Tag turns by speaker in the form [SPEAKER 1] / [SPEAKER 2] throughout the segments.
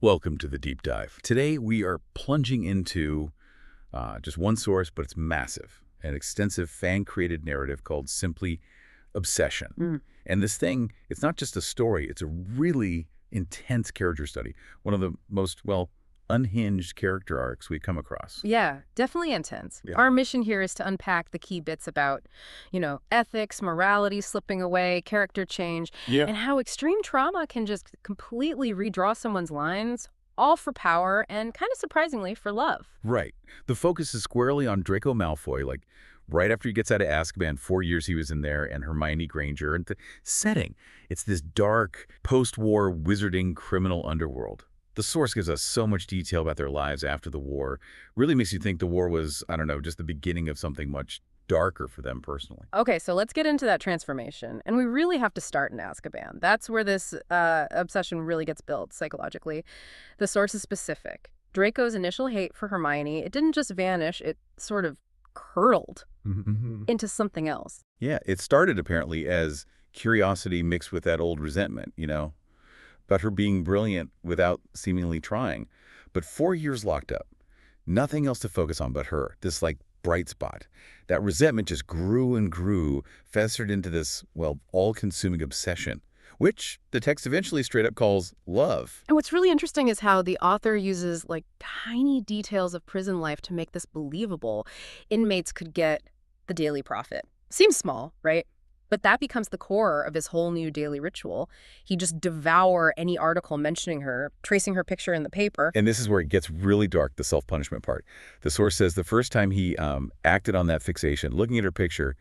[SPEAKER 1] Welcome to the Deep Dive. Today we are plunging into just one source, but it's massive, an extensive fan-created narrative called simply Obsession. And this thing, it's not just a story, it's a really intense character study. One of the most, well, unhinged character arcs we come across.
[SPEAKER 2] Yeah, definitely intense.
[SPEAKER 1] Yeah.
[SPEAKER 2] Our mission here is to unpack the key bits about, ethics, morality slipping away, character change,
[SPEAKER 1] Yeah.
[SPEAKER 2] and how extreme trauma can just completely redraw someone's lines, all for power and kind of surprisingly for love.
[SPEAKER 1] Right. The focus is squarely on Draco Malfoy, like right after he gets out of Azkaban, 4 years he was in there, and Hermione Granger. And the setting, it's this dark, post-war wizarding criminal underworld. The source gives us so much detail about their lives after the war. Really makes you think the war was, I don't know, just the beginning of something much darker for them personally.
[SPEAKER 2] Okay, so let's get into that transformation. And we really have to start in Azkaban. That's where this obsession really gets built psychologically. The source is specific. Draco's initial hate for Hermione, it didn't just vanish, it sort of curdled into something else.
[SPEAKER 1] Yeah, it started apparently as curiosity mixed with that old resentment, about her being brilliant without seemingly trying. But 4 years locked up, nothing else to focus on but her, this like bright spot. That resentment just grew and grew, festered into this, well, all-consuming obsession, which the text eventually straight up calls love.
[SPEAKER 2] And what's really interesting is how the author uses tiny details of prison life to make this believable. Inmates could get the daily profit. Seems small, right? But that becomes the core of his whole new daily ritual. He just devour any article mentioning her, tracing her picture in the paper.
[SPEAKER 1] And this is where it gets really dark, the self-punishment part. The source says the first time he acted on that fixation, looking at her picture,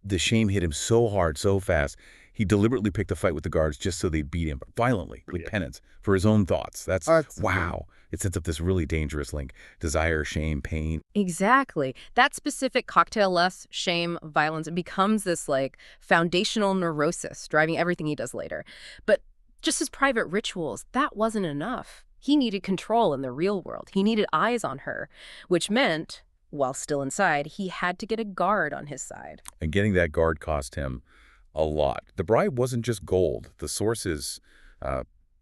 [SPEAKER 1] the shame hit him so hard, so fast, he deliberately picked a fight with the guards just so they beat him violently, like penance, for his own thoughts. That's wow. It sets up this really dangerous link. Desire, shame, pain.
[SPEAKER 2] Exactly. That specific cocktail, less shame, violence, it becomes this foundational neurosis driving everything he does later. But just his private rituals, that wasn't enough. He needed control in the real world. He needed eyes on her, which meant, while still inside, he had to get a guard on his side.
[SPEAKER 1] And getting that guard cost him a lot. The bribe wasn't just gold. The source is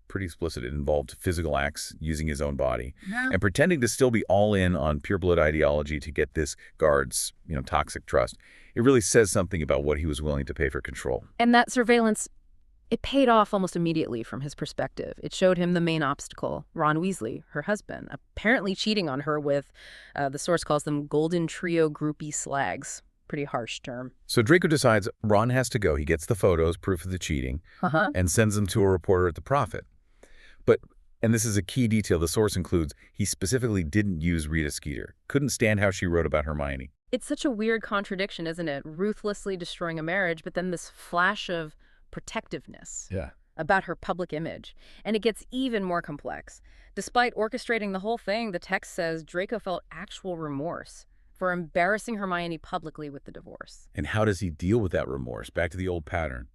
[SPEAKER 1] pretty explicit. It involved physical acts using his own body and pretending to still be all in on pure blood ideology to get this guard's, toxic trust. It really says something about what he was willing to pay for control.
[SPEAKER 2] And that surveillance, it paid off almost immediately from his perspective. It showed him the main obstacle, Ron Weasley, her husband, apparently cheating on her with, the source calls them golden trio groupie slags. Pretty harsh term.
[SPEAKER 1] So Draco decides Ron has to go. He gets the photos, proof of the cheating, and sends them to a reporter at the Prophet. But, and this is a key detail, the source includes, he specifically didn't use Rita Skeeter. Couldn't stand how she wrote about Hermione.
[SPEAKER 2] It's such a weird contradiction, isn't it? Ruthlessly destroying a marriage, but then this flash of protectiveness about her public image. And it gets even more complex. Despite orchestrating the whole thing, the text says Draco felt actual remorse for embarrassing Hermione publicly with the divorce.
[SPEAKER 1] And how does he deal with that remorse? Back to the old pattern.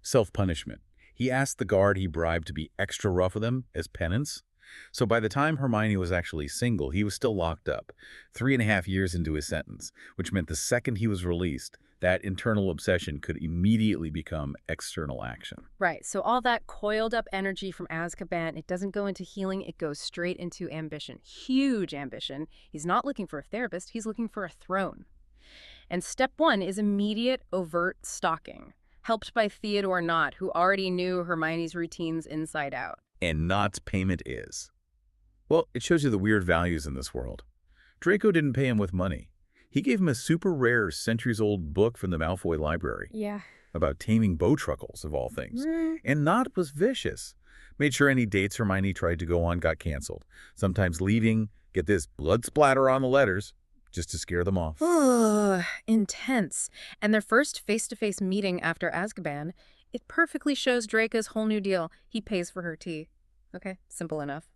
[SPEAKER 1] Self-punishment. He asked the guard he bribed to be extra rough with him as penance. So by the time Hermione was actually single, he was still locked up, 3.5 years into his sentence, which meant the second he was released, that internal obsession could immediately become external action.
[SPEAKER 2] Right, so all that coiled up energy from Azkaban, it doesn't go into healing, it goes straight into ambition. Huge ambition. He's not looking for a therapist, he's looking for a throne. And step one is immediate, overt stalking, helped by Theodore Nott, who already knew Hermione's routines inside out.
[SPEAKER 1] And Nott's payment is? Well, it shows you the weird values in this world. Draco didn't pay him with money. He gave him a super rare, centuries-old book from the Malfoy library.
[SPEAKER 2] Yeah.
[SPEAKER 1] About taming bowtruckles, of all things. And Nott was vicious. Made sure any dates Hermione tried to go on got canceled. Sometimes leaving, get this, blood splatter on the letters, just to scare them off.
[SPEAKER 2] Intense. And their first face-to-face meeting after Azkaban, it perfectly shows Draco's whole new deal. He pays for her tea. Okay, simple enough.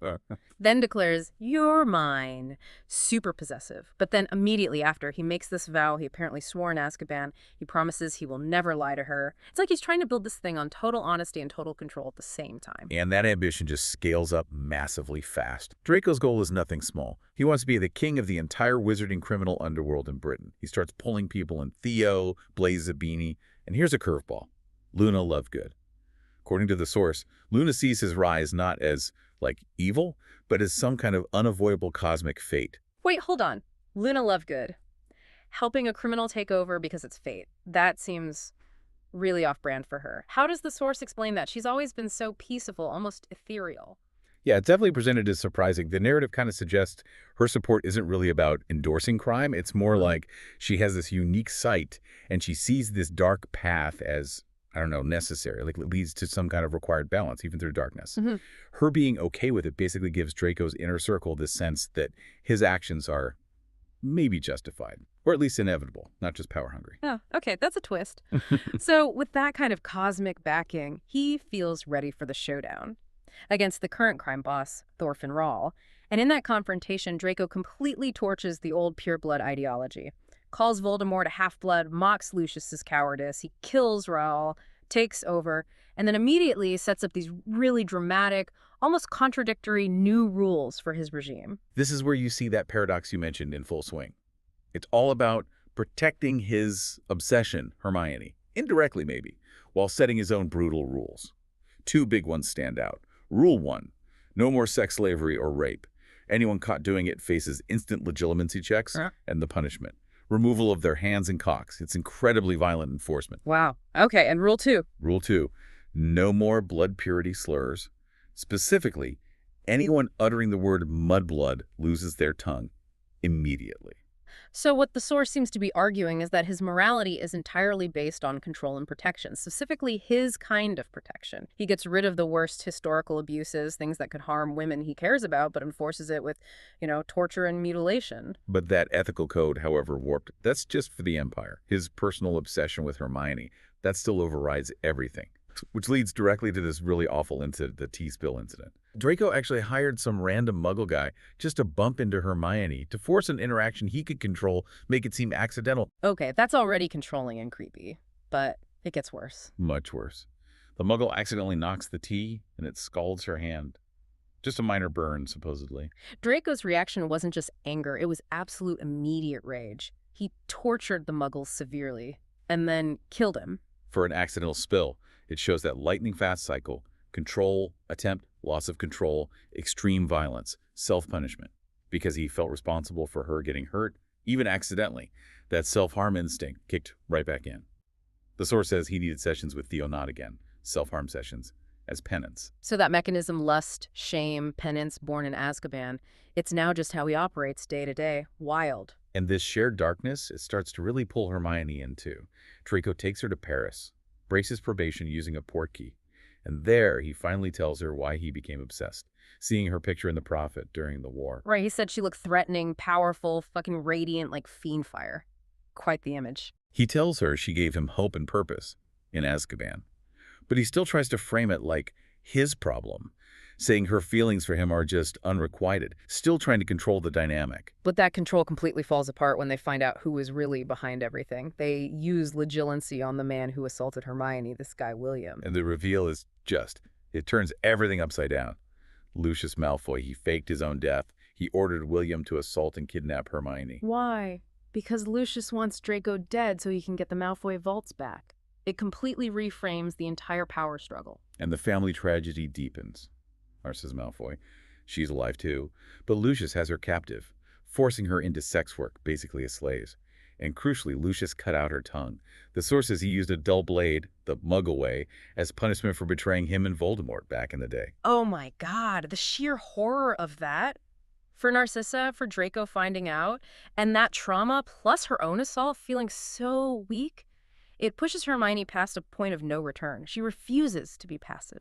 [SPEAKER 2] Then declares, "You're mine." Super possessive. But then immediately after, he makes this vow he apparently swore in Azkaban. He promises he will never lie to her. It's like he's trying to build this thing on total honesty and total control at the same time.
[SPEAKER 1] And that ambition just scales up massively fast. Draco's goal is nothing small. He wants to be the king of the entire wizarding criminal underworld in Britain. He starts pulling people in Theo, Blaise, Zabini, and here's a curveball. Luna Lovegood. According to the source, Luna sees his rise not as like evil, but as some kind of unavoidable cosmic fate.
[SPEAKER 2] Wait, hold on. Luna Lovegood. Helping a criminal take over because it's fate. That seems really off-brand for her. How does the source explain that? She's always been so peaceful, almost ethereal.
[SPEAKER 1] Yeah, it's definitely presented as surprising. The narrative kind of suggests her support isn't really about endorsing crime. It's more like she has this unique sight, and she sees this dark path as, I don't know, necessary. Like, it leads to some kind of required balance, even through darkness. Her being okay with it basically gives Draco's inner circle this sense that his actions are maybe justified, or at least inevitable, not just power hungry.
[SPEAKER 2] Oh, okay, that's a twist. So with that kind of cosmic backing, he feels ready for the showdown against the current crime boss, Thorfinn Rahl. And in that confrontation, Draco completely torches the old pureblood ideology, calls Voldemort a half-blood, mocks Lucius's cowardice, he kills Rahl, takes over, and then immediately sets up these really dramatic, almost contradictory new rules for his regime.
[SPEAKER 1] This is where you see that paradox you mentioned in full swing. It's all about protecting his obsession, Hermione, indirectly maybe, while setting his own brutal rules. Two big ones stand out. Rule 1, no more sex slavery or rape. Anyone caught doing it faces instant legitimacy checks and the punishment. Removal of their hands and cocks. It's incredibly violent enforcement.
[SPEAKER 2] Wow. Okay, and rule 2?
[SPEAKER 1] Rule 2, no more blood purity slurs. Specifically, anyone uttering the word mudblood loses their tongue immediately.
[SPEAKER 2] So what the source seems to be arguing is that his morality is entirely based on control and protection, specifically his kind of protection. He gets rid of the worst historical abuses, things that could harm women he cares about, but enforces it with, torture and mutilation.
[SPEAKER 1] But that ethical code, however warped, that's just for the Empire. His personal obsession with Hermione, that still overrides everything. Which leads directly to this really awful incident, the tea spill incident. Draco actually hired some random muggle guy just to bump into Hermione to force an interaction he could control, make it seem accidental.
[SPEAKER 2] Okay, that's already controlling and creepy, but it gets worse.
[SPEAKER 1] Much worse. The muggle accidentally knocks the tea, and it scalds her hand. Just a minor burn, supposedly.
[SPEAKER 2] Draco's reaction wasn't just anger, it was absolute immediate rage. He tortured the muggle severely, and then killed him.
[SPEAKER 1] For an accidental spill, it shows that lightning-fast cycle: control, attempt, loss of control, extreme violence, self-punishment. Because he felt responsible for her getting hurt, even accidentally, that self-harm instinct kicked right back in. The source says he needed sessions with Theo Nott again, self-harm sessions, as penance.
[SPEAKER 2] So that mechanism, lust, shame, penance, born in Azkaban, it's now just how he operates day to day. Wild.
[SPEAKER 1] And this shared darkness, it starts to really pull Hermione in too. Draco takes her to Paris, breaks his probation using a portkey, and there he finally tells her why he became obsessed, seeing her picture in The Prophet during the war.
[SPEAKER 2] Right, he said she looked threatening, powerful, fucking radiant like fiend fire. Quite the image.
[SPEAKER 1] He tells her she gave him hope and purpose in Azkaban, but he still tries to frame it like his problem, saying her feelings for him are just unrequited, still trying to control the dynamic.
[SPEAKER 2] But that control completely falls apart when they find out who is really behind everything. They use legitimacy on the man who assaulted Hermione, this guy William.
[SPEAKER 1] And the reveal is it turns everything upside down. Lucius Malfoy, he faked his own death. He ordered William to assault and kidnap Hermione.
[SPEAKER 2] Why? Because Lucius wants Draco dead so he can get the Malfoy vaults back. It completely reframes the entire power struggle.
[SPEAKER 1] And the family tragedy deepens. Says Malfoy. She's alive too, but Lucius has her captive, forcing her into sex work, basically as slaves. And crucially, Lucius cut out her tongue. The source says he used a dull blade, the Muggle way, as punishment for betraying him and Voldemort back in the day.
[SPEAKER 2] Oh my god, the sheer horror of that. For Narcissa, for Draco finding out, and that trauma plus her own assault feeling so weak, it pushes Hermione past a point of no return. She refuses to be passive.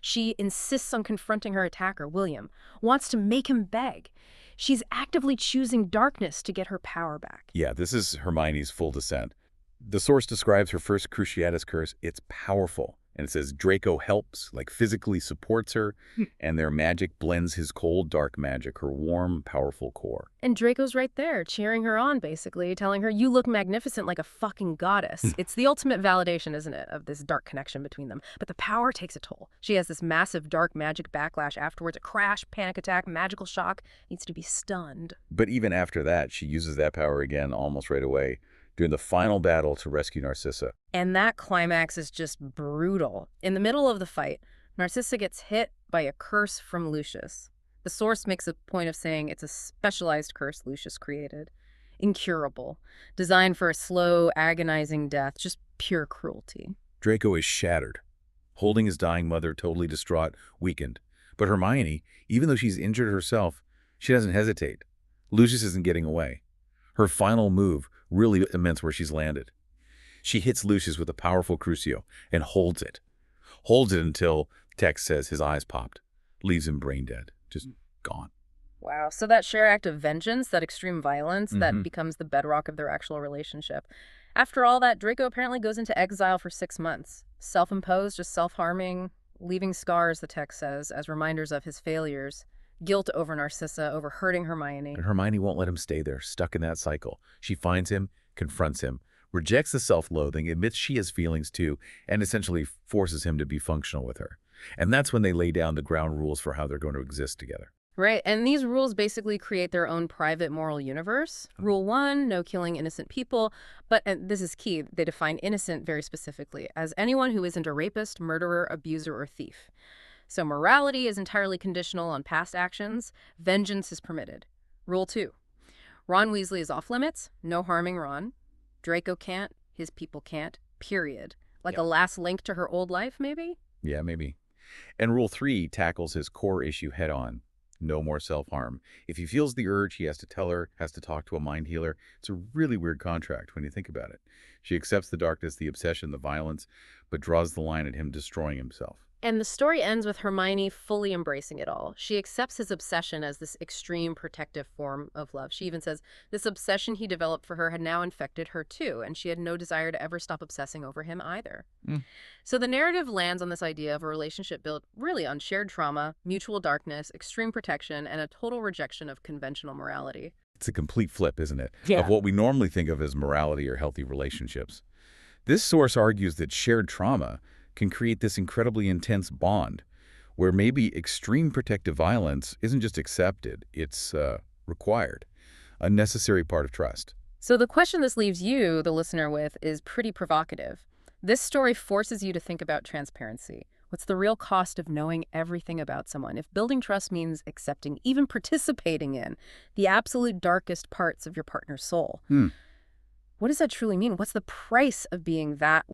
[SPEAKER 2] She insists on confronting her attacker, William, wants to make him beg. She's actively choosing darkness to get her power back.
[SPEAKER 1] Yeah, this is Hermione's full descent. The source describes her first Cruciatus curse. It's powerful. And it says Draco helps, like physically supports her, and their magic blends his cold, dark magic, her warm, powerful core.
[SPEAKER 2] And Draco's right there, cheering her on, basically, telling her, you look magnificent like a fucking goddess. It's the ultimate validation, isn't it, of this dark connection between them. But the power takes a toll. She has this massive dark magic backlash afterwards, a crash, panic attack, magical shock, needs to be stunned.
[SPEAKER 1] But even after that, she uses that power again almost right away, during the final battle to rescue Narcissa.
[SPEAKER 2] And that climax is just brutal. In the middle of the fight, Narcissa gets hit by a curse from Lucius. The source makes a point of saying it's a specialized curse Lucius created. Incurable. Designed for a slow, agonizing death. Just pure cruelty.
[SPEAKER 1] Draco is shattered, holding his dying mother, totally distraught, weakened. But Hermione, even though she's injured herself, she doesn't hesitate. Lucius isn't getting away. Her final move really cements where she's landed. She hits Lucius with a powerful crucio and holds it. Holds it until text says his eyes popped. Leaves him brain dead. Just gone.
[SPEAKER 2] Wow. So that sheer act of vengeance, that extreme violence, that becomes the bedrock of their actual relationship. After all that, Draco apparently goes into exile for 6 months. Self-imposed, just self-harming, leaving scars, the text says, as reminders of his failures. Guilt over Narcissa, over hurting Hermione.
[SPEAKER 1] But Hermione won't let him stay there, stuck in that cycle. She finds him, confronts him, rejects the self-loathing, admits she has feelings too, and essentially forces him to be functional with her. And that's when they lay down the ground rules for how they're going to exist together.
[SPEAKER 2] Right, and these rules basically create their own private moral universe. Rule 1, no killing innocent people. But, and this is key, they define innocent very specifically as anyone who isn't a rapist, murderer, abuser, or thief. So morality is entirely conditional on past actions. Vengeance is permitted. Rule 2, Ron Weasley is off limits, no harming Ron. Draco can't, his people can't, period. Like a last link to her old life, maybe?
[SPEAKER 1] Yeah, maybe. And Rule 3 tackles his core issue head on. No more self-harm. If he feels the urge, he has to tell her, has to talk to a mind healer. It's a really weird contract when you think about it. She accepts the darkness, the obsession, the violence, but draws the line at him destroying himself.
[SPEAKER 2] And the story ends with Hermione fully embracing it all. She accepts his obsession as this extreme protective form of love. She even says this obsession he developed for her had now infected her too, and she had no desire to ever stop obsessing over him either. So the narrative lands on this idea of a relationship built really on shared trauma, mutual darkness, extreme protection, and a total rejection of conventional morality.
[SPEAKER 1] It's a complete flip, isn't it,
[SPEAKER 2] Yeah.
[SPEAKER 1] of what we normally think of as morality or healthy relationships. This source argues that shared trauma can create this incredibly intense bond where maybe extreme protective violence isn't just accepted, it's required, a necessary part of trust.
[SPEAKER 2] So the question this leaves you, the listener, with is pretty provocative. This story forces you to think about transparency. What's the real cost of knowing everything about someone? If building trust means accepting, even participating in, the absolute darkest parts of your partner's soul, what does that truly mean? What's the price of being that